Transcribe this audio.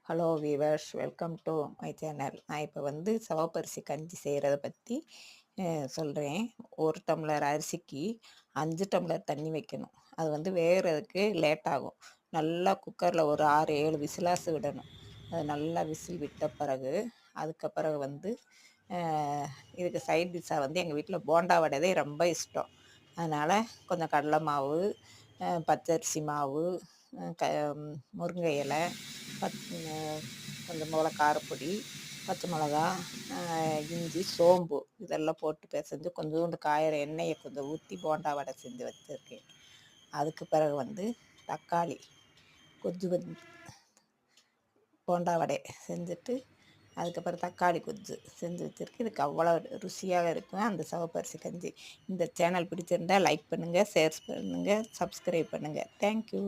Hello viewers, welcome to my channel. நான் இப்போ சிவப்பரிசி கஞ்சி செய்கிறத பற்றி சொல்கிறேன். 1 டம்ளர் அரிசிக்கு 5 டம்ளர் தண்ணி வைக்கணும். அது வேகிறதுக்கு லேட் ஆகும். நல்லா குக்கரில் ஒரு 6, 7 விசிலாசு விடணும். அது நல்லா விசில் விட்ட பிறகு அதுக்கு பிறகு இதுக்கு சைட் டிஷ்ஷாக எங்கள் வீட்டில் போண்டா வடை தான் ரொம்ப இஷ்டம். அதனால் கொஞ்சம் கடலை மாவு, பச்சரிசி மாவு, க முருங்கை இலை, கொஞ்சம் போல் காரப்பொடி, பச்சை மிளகா, இஞ்சி, சோம்பு இதெல்லாம் போட்டு பிசைஞ்சு கொஞ்சோண்டு காயிற எண்ணெயை கொஞ்சம் ஊற்றி போண்டா வடை செஞ்சு வச்சுருக்கேன். அதுக்கு பிறகு தக்காளி கொஞ்சம் போண்டா வடை செஞ்சுட்டு அதுக்கப்புறம் தக்காளி கொஜ்ஜு செஞ்சு வச்சுருக்கேன். இதுக்கு அவ்வளோ ருசியாக இருக்கும் அந்த சிவப்பரிசி கஞ்சி. இந்த சேனல் பிடிச்சிருந்தால் லைக் பண்ணுங்கள், ஷேர் பண்ணுங்கள், சப்ஸ்கிரைப் பண்ணுங்கள். தேங்க்யூ.